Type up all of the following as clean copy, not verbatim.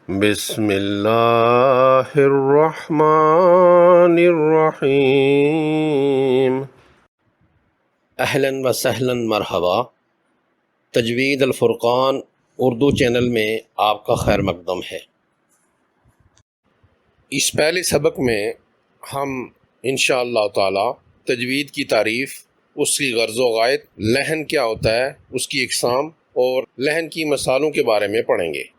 بسم اللہ الرحمن الرحیم۔ اہلا و سہلا مرحبا۔ تجوید الفرقان اردو چینل میں آپ کا خیر مقدم ہے۔ اس پہلے سبق میں ہم انشاءاللہ تعالی تجوید کی تعریف، اس کی غرض و غایت، لحن کیا ہوتا ہے، اس کی اقسام اور لحن کی مثالوں کے بارے میں پڑھیں گے۔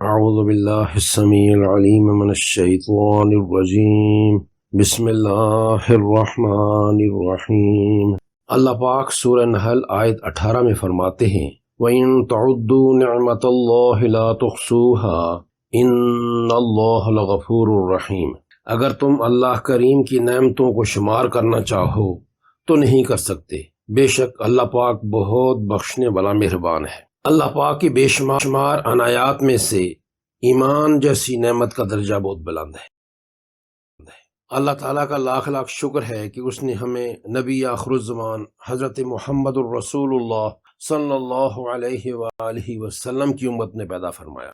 اعوذ باللہ السمیع العلیم من الشیطان الرجیم، بسم اللہ الرحمن الرحیم۔ اللہ پاک سورہ نحل آیت 18 میں فرماتے ہیں وَإِن تَعُدُّوا نِعْمَةَ اللَّهِ لَا تُحْصُوهَا إِنَّ اللَّهَ لَغَفُورٌ رَحِيمٌ۔ اگر تم اللہ کریم کی نعمتوں کو شمار کرنا چاہو تو نہیں کر سکتے، بے شک اللہ پاک بہت بخشنے والا مہربان ہے۔ اللہ پاک کی بے شمار عنایات میں سے ایمان جیسی نعمت کا درجہ بہت بلند ہے۔ اللہ تعالیٰ کا لاکھ لاکھ شکر ہے کہ اس نے ہمیں نبی آخر الزمان حضرت محمد الرسول اللہ صلی اللہ علیہ وآلہ وسلم کی امت میں پیدا فرمایا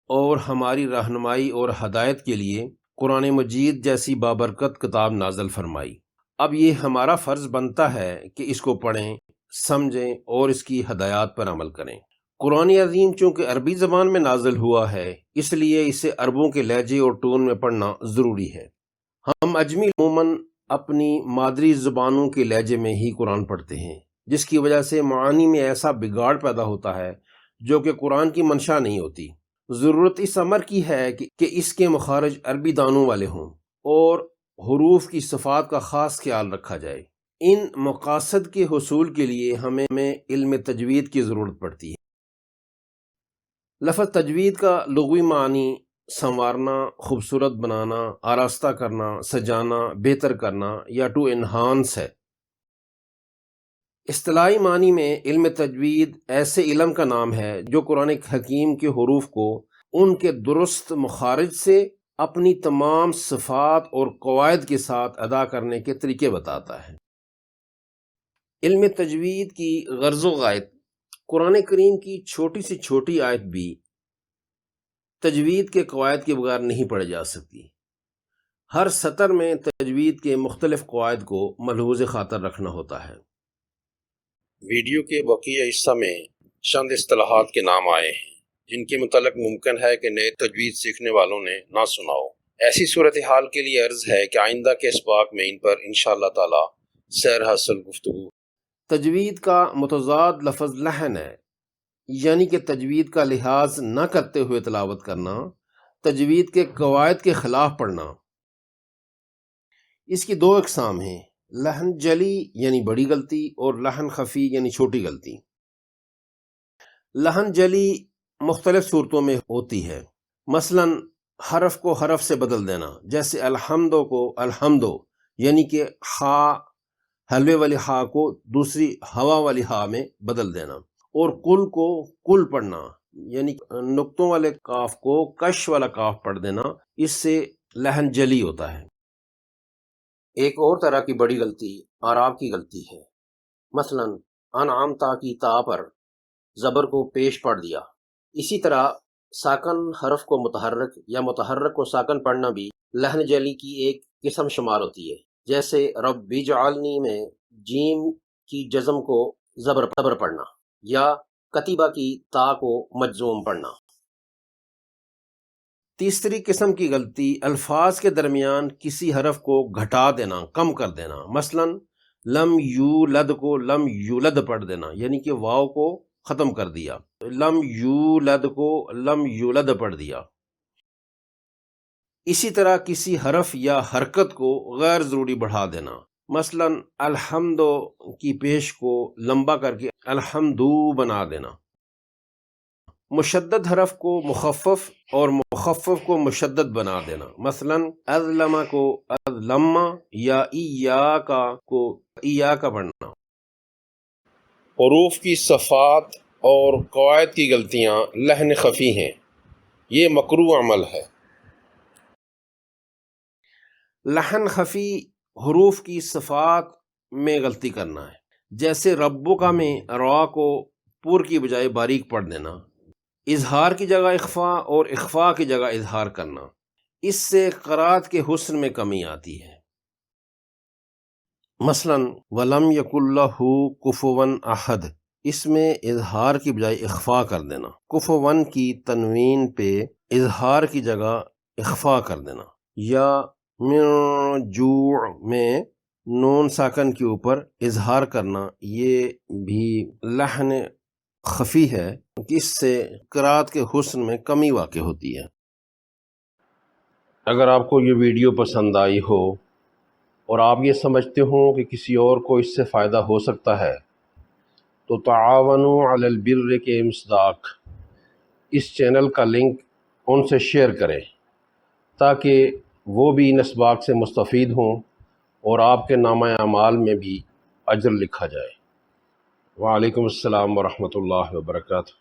اور ہماری رہنمائی اور ہدایت کے لیے قرآن مجید جیسی بابرکت کتاب نازل فرمائی۔ اب یہ ہمارا فرض بنتا ہے کہ اس کو پڑھیں، سمجھیں اور اس کی ہدایات پر عمل کریں۔ قرآن عظیم چونکہ عربی زبان میں نازل ہوا ہے، اس لیے اسے عربوں کے لہجے اور ٹون میں پڑھنا ضروری ہے۔ ہم اجمی عموماً اپنی مادری زبانوں کے لہجے میں ہی قرآن پڑھتے ہیں، جس کی وجہ سے معانی میں ایسا بگاڑ پیدا ہوتا ہے جو کہ قرآن کی منشا نہیں ہوتی۔ ضرورت اس امر کی ہے کہ اس کے مخارج عربی دانوں والے ہوں اور حروف کی صفات کا خاص خیال رکھا جائے۔ ان مقاصد کے حصول کے لیے ہمیں علم تجوید کی ضرورت پڑتی ہے۔ لفظ تجوید کا لغوی معنی سنوارنا، خوبصورت بنانا، آراستہ کرنا، سجانا، بہتر کرنا یا ٹو انہانس ہے۔ اصطلاحی معنی میں علم تجوید ایسے علم کا نام ہے جو قرآن حکیم کے حروف کو ان کے درست مخارج سے اپنی تمام صفات اور قواعد کے ساتھ ادا کرنے کے طریقے بتاتا ہے۔ علم تجوید کی غرض و غایت: قرآن کریم کی چھوٹی سے چھوٹی آیت بھی تجوید کے قواعد کے بغیر نہیں پڑھی جا سکتی۔ ہر سطر میں تجوید کے مختلف قواعد کو ملحوظ خاطر رکھنا ہوتا ہے۔ ویڈیو کے بقیہ حصہ میں چند اصطلاحات کے نام آئے ہیں جن کے متعلق ممکن ہے کہ نئے تجوید سیکھنے والوں نے نہ سنا ہو۔ ایسی صورتحال کے لیے عرض ہے کہ آئندہ کے اسباق میں ان پر انشاءاللہ تعالی سیر حاصل گفتگو۔ تجوید کا متضاد لفظ لحن ہے، یعنی کہ تجوید کا لحاظ نہ کرتے ہوئے تلاوت کرنا، تجوید کے قواعد کے خلاف پڑھنا۔ اس کی دو اقسام ہیں، لحن جلی یعنی بڑی غلطی اور لحن خفی یعنی چھوٹی غلطی۔ لحن جلی مختلف صورتوں میں ہوتی ہے، مثلا حرف کو حرف سے بدل دینا، جیسے الحمدو کو الحمدو یعنی کہ خا، حلوے والی خا کو دوسری ہوا والی ہا میں بدل دینا، اور کل کو کل پڑھنا یعنی نقطوں والے کاف کو کش والا کاف پڑھ دینا، اس سے لحن جلی ہوتا ہے۔ ایک اور طرح کی بڑی غلطی اعراب کی غلطی ہے، مثلا انعامتا کی تا پر زبر کو پیش پڑھ دیا۔ اسی طرح ساکن حرف کو متحرک یا متحرک کو ساکن پڑھنا بھی لحن جلی کی ایک قسم شمار ہوتی ہے، جیسے رب اجعلنی میں جیم کی جزم کو زبر پڑھنا یا کتیبہ کی تا کو مجزوم پڑھنا۔ تیسری قسم کی غلطی الفاظ کے درمیان کسی حرف کو گھٹا دینا، کم کر دینا، مثلا لم یولد کو لم یولد پڑھ دینا یعنی کہ واو کو ختم کر دیا، لم یولد کو لم یولد پڑھ دیا۔ اسی طرح کسی حرف یا حرکت کو غیر ضروری بڑھا دینا، مثلا الحمد کی پیش کو لمبا کر کے الحمدو بنا دینا۔ مشدد حرف کو مخفف اور مخفف کو مشدد بنا دینا، مثلا اظلم کو اظلم یا ایاکا کو ایاکا پڑھنا۔ حروف کی صفات اور قواعد کی غلطیاں لحن خفی ہیں، یہ مکروہ عمل ہے۔ لحن خفی حروف کی صفات میں غلطی کرنا ہے، جیسے ربو کا میں را کو پور کی بجائے باریک پڑھ دینا، اظہار کی جگہ اخفا اور اخفا کی جگہ اظہار کرنا، اس سے قرات کے حسن میں کمی آتی ہے۔ مثلاً وَلَمْ يَكُنْ لَهُ كُفُوًا أَحَدٌ، اس میں اظہار کی بجائے اخفا کر دینا، کفون کی تنوین پہ اظہار کی جگہ اخفا کر دینا، یا من جوع میں نون ساکن کے اوپر اظہار کرنا، یہ بھی لحن خفی ہے کہ اس سے قرات کے حسن میں کمی واقع ہوتی ہے۔ اگر آپ کو یہ ویڈیو پسند آئی ہو اور آپ یہ سمجھتے ہوں کہ کسی اور کو اس سے فائدہ ہو سکتا ہے تو تعاونوا علی البر کے مصداق اس چینل کا لنک ان سے شیئر کریں تاکہ وہ بھی ان اسباق سے مستفید ہوں اور آپ کے نامہ اعمال میں بھی اجر لکھا جائے۔ وعلیکم السلام ورحمۃ اللہ وبرکاتہ۔